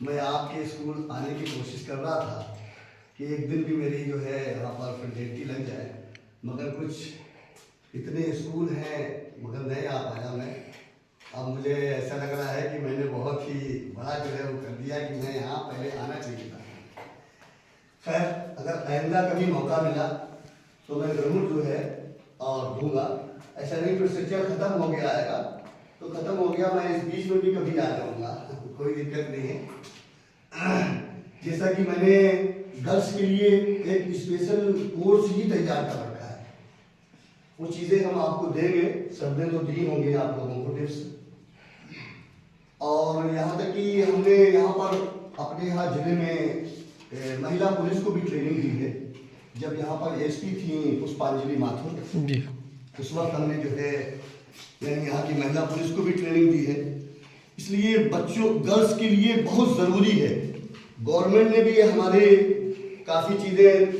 मैं आपके स्कूल आने की कोशिश कर रहा था कि एक दिन भी मेरी जो है यहाँ पर फ्रेंडलिटी लग जाए, मगर कुछ इतने स्कूल हैं मगर नहीं आ पाया मैं। अब मुझे ऐसा लग रहा है कि मैंने बहुत ही बड़ा जो है वो कर दिया कि मैं यहाँ पहले आना चाहिए था। खैर, अगर आइंदा कभी मौका मिला तो मैं ज़रूर जो है और दूंगा। ऐसा नहीं फिर शिक्षा खत्म हो गया आएगा तो खत्म हो गया, मैं इस बीच में भी कभी आ जाऊँगा, कोई दिक्कत नहीं है। जैसा कि मैंने गर्ल्स के लिए एक स्पेशल कोर्स ही तैयार कर रखा है, वो चीज़ें हम आपको देंगे, सबने तो दी होंगी आप लोगों को टिप्स। और यहाँ तक कि हमने यहाँ पर अपने यहाँ जिले में महिला पुलिस को भी ट्रेनिंग दी है। जब यहाँ पर एसपी थी पुष्पांजलि माथुर जी, उस वक्त हमने जो है यानी यहाँ की महिला पुलिस को भी ट्रेनिंग दी है। इसलिए बच्चों गर्ल्स के लिए बहुत ज़रूरी है। गवर्नमेंट ने भी हमारे काफ़ी चीज़ें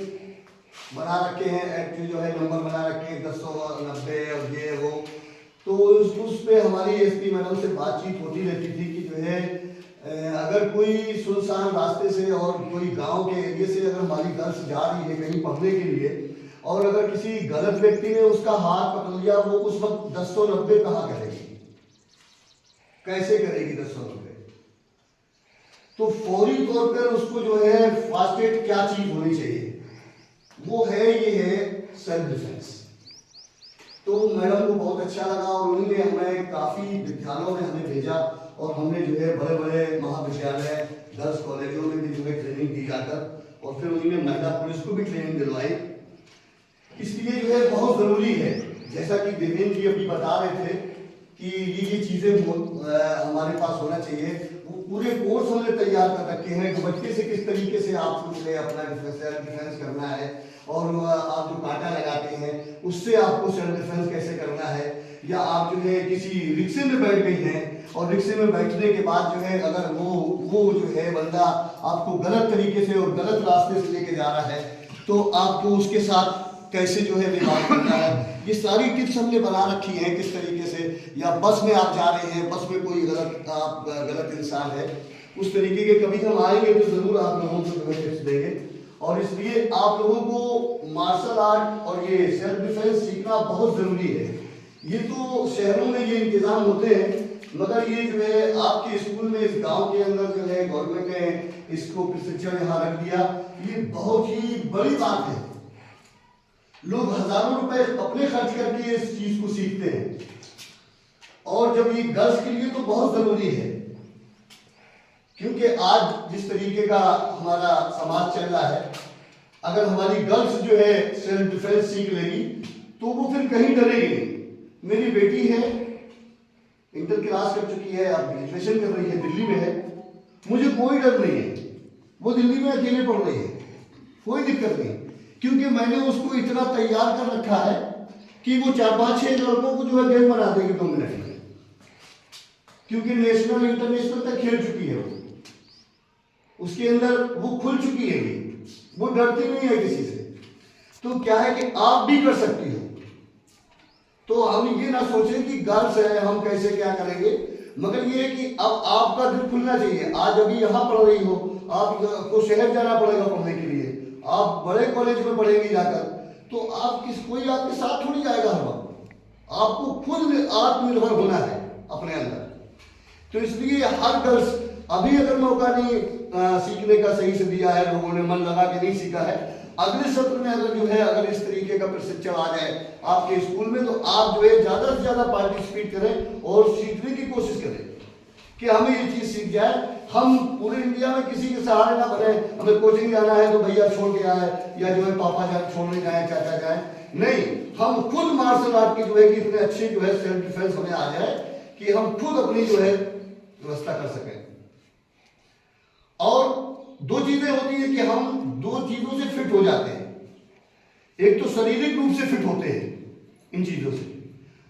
बना रखे हैं, एक्ट जो है नंबर बना रखे हैं 1090 और ये वो, तो उस पे हमारी एसपी मैडम से बातचीत होती रहती थी कि जो है अगर कोई सुनसान रास्ते से और कोई गांव के एरिया से अगर हमारी गर्ल्स जा रही है कहीं पढ़ने के लिए और अगर किसी गलत व्यक्ति ने उसका हाथ पकड़ लिया, वो उस वक्त 1090 कहाँ करेगी, कैसे करेगी 1090? तो फौरी तौर पर उसको जो है फर्स्ट एड क्या चीज होनी चाहिए, वो है ये है सेल्फ डिफेंस। तो मैडम को बहुत अच्छा लगा और उन्होंने हमें काफ़ी विद्यालयों में हमें भेजा और हमने जो है बड़े बड़े महाविद्यालय गर्ल्स कॉलेजों में भी जो है ट्रेनिंग दी जाकर और फिर उन्होंने महिला पुलिस को भी ट्रेनिंग दिलवाई। इसलिए जो है बहुत ज़रूरी है, जैसा कि देवेंद्र जी अभी बता रहे थे कि ये चीज़ें हमारे पास होना चाहिए। वो पूरे कोर्स हमने तैयार कर रखे हैं कि बच्चे से किस तरीके से आपको जो है अपना डिफेंस करना है और आप जो कांटा लगाते हैं उससे आपको सेल्फ डिफेंस कैसे करना है, या आप जो है किसी रिक्शे में बैठ गई हैं और रिक्शे में बैठने के बाद जो है अगर वो जो है बंदा आपको गलत तरीके से और गलत रास्ते से लेके जा रहा है तो आपको उसके साथ कैसे जो है व्यवहार करना है। ये सारी टिप्स हमने बना रखी हैं किस तरीके से, या बस में आप जा रहे हैं, बस में कोई गलत इंसान है, उस तरीके के कभी हम आएंगे तो जरूर आप लोगों को जो है टिप्स देंगे। और इसलिए आप लोगों को मार्शल आर्ट और ये सेल्फ डिफेंस सीखना बहुत जरूरी है। ये तो शहरों में ये इंतजाम होते हैं, मगर ये जो है आपके स्कूल में इस गांव के अंदर जो है गवर्नमेंट ने इसको प्रशिक्षण यहाँ रख दिया, ये बहुत ही बड़ी बात है। लोग हजारों रुपए अपने खर्च करके इस चीज को सीखते हैं और जब ये गर्ल्स के लिए तो बहुत जरूरी है, क्योंकि आज जिस तरीके का हमारा समाज चल रहा है, अगर हमारी गर्ल्स जो है सेल्फ डिफेंस सीख लेगी तो वो फिर कहीं डरेगी नहीं। मेरी बेटी है, इंटर क्लास कर चुकी है, अब ग्रेजुएशन कर रही है, दिल्ली में है, मुझे कोई डर नहीं है। वो दिल्ली में अकेले पढ़ रही है, कोई दिक्कत नहीं, क्योंकि मैंने उसको इतना तैयार कर रखा है कि वो 4-5-6 लड़कों को जो है गेम बना देगी 2 मिनट में, क्योंकि नेशनल इंटरनेशनल तक खेल चुकी है वो, उसके अंदर वो खुल चुकी है, वो डरती नहीं है किसी से। तो क्या है कि आप भी कर सकती हो। तो हम ये ना सोचें कि गर्ल्स है हम कैसे क्या करेंगे, मगर ये है कि अब आपका दिल खुलना चाहिए। आज अभी यहाँ पढ़ रही हो, आपको शहर जाना पड़ेगा पढ़ने के लिए, आप बड़े कॉलेज में पढ़ेंगे जाकर, तो आप कोई आपके साथ थोड़ी जाएगा हर वक्त, आपको खुद आत्मनिर्भर होना है अपने अंदर। तो इसलिए हर गर्ल्स अभी अगर मौका नहीं सीखने का सही से दिया है, लोगों ने मन लगा के नहीं सीखा है, अगले सत्र में अगर जो है अगर इस तरीके का प्रशिक्षण आ जाए आपके स्कूल में तो आप जो है ज्यादा से ज्यादा पार्टिसिपेट करें और सीखने की कोशिश करें कि हमें ये चीज सीख जाए। हम पूरे इंडिया में किसी के सहारे ना बने, हमें कोचिंग जाना है तो भैया छोड़ के आए या जो है पापा जाए छोड़ने जाए, चाचा जाए, नहीं, हम खुद मार्शल आर्ट की जो है कि इतने अच्छे जो है सेल्फ डिफेंस हमें आ जाए कि हम खुद अपनी जो है व्यवस्था कर सकें। और 2 चीजें होती है कि हम 2 चीजों से फिट हो जाते हैं, एक तो शारीरिक रूप से फिट होते हैं इन चीजों से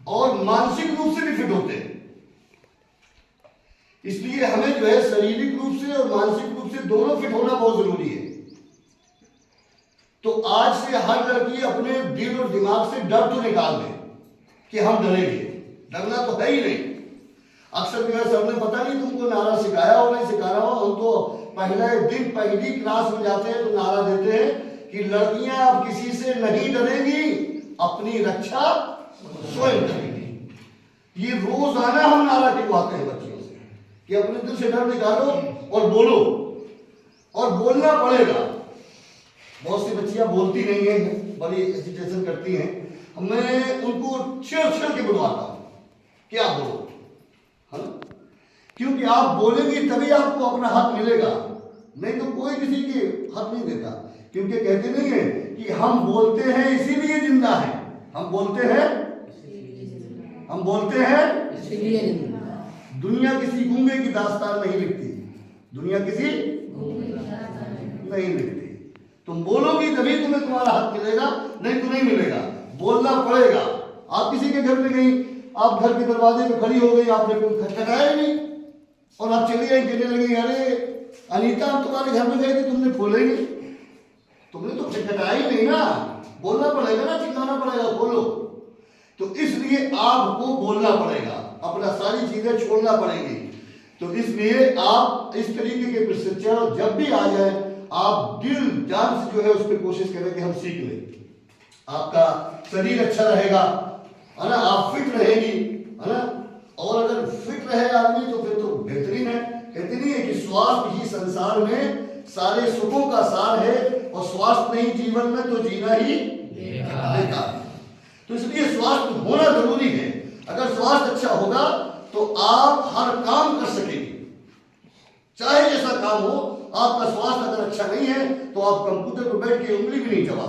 और मानसिक रूप से भी फिट होते हैं। इसलिए हमें जो है शारीरिक रूप से और मानसिक रूप से दोनों फिट होना बहुत जरूरी है। तो आज से हर लड़की अपने दिल और दिमाग से डर तो निकाल दे कि हम डरेंगे, डरना तो है ही नहीं। अक्सर जो है सबने पता नहीं तुमको नारा सिखाया हो नहीं सिखाया हो, हम तो पहले दिन पहली क्लास में जाते हैं तो नारा देते हैं कि लड़कियां अब किसी से नहीं डरेंगी, अपनी रक्षा स्वयं करेंगी। ये रोजाना हम नारा दिलवाते हैं बच्चियों से कि अपने दिल से डर निकालो और बोलो, और बोलना पड़ेगा। बहुत सी बच्चियां बोलती नहीं है, बड़ी हेजिटेशन करती हैं, मैं उनको छेड़ के बुलवाता हूं क्या बोलो, है ना? क्योंकि आप बोलेंगे तभी आपको अपना हक मिलेगा, नहीं तो कोई किसी की हक नहीं देता। क्योंकि कहते नहीं है कि हम बोलते हैं इसीलिए जिंदा है, हम बोलते हैं इसीलिए जिंदा। दुनिया किसी गूंगे की दास्तान नहीं लिखती, दुनिया किसी नहीं लिखती। तुम बोलोगी तभी तुम्हें तुम्हारा हक मिलेगा, नहीं तो नहीं मिलेगा। बोलना पड़ेगा। आप किसी के घर में गई, आप घर के दरवाजे में खड़ी हो गई, आपने कोई खटखटाया नहीं और आप चली आई, कहने लगी अरे अनीता हम तुम्हारे घर में गए थे, तुमने खोले नहीं, तुमने तो खटखटाया ही नहीं ना। बोलना पड़ेगा ना, चिल्लाना पड़ेगा, बोलो। तो इसलिए आपको बोलना पड़ेगा, अपना सारी चीजें छोड़ना पड़ेगी। तो इसलिए आप इस तरीके के प्रशिक्षण जब भी आ जाए, आप दिल जान से जो है उस पर कोशिश करें कि हम सीख लें। आपका शरीर अच्छा रहेगा, है ना, आप फिट रहेगी, है ना। और अगर फिट रहे आदमी तो फिर तो बेहतरीन है। कहते नहीं है कि स्वास्थ्य ही संसार में सारे सुखों का सार है, और स्वास्थ्य नहीं जीवन में तो जीना ही बेकार। तो इसलिए स्वास्थ्य होना जरूरी है। अगर स्वास्थ्य अच्छा होगा तो आप हर काम कर सकेंगे, चाहे जैसा काम हो। आपका स्वास्थ्य अगर अच्छा नहीं है तो आप कंप्यूटर पर बैठ के उंगली भी नहीं चबा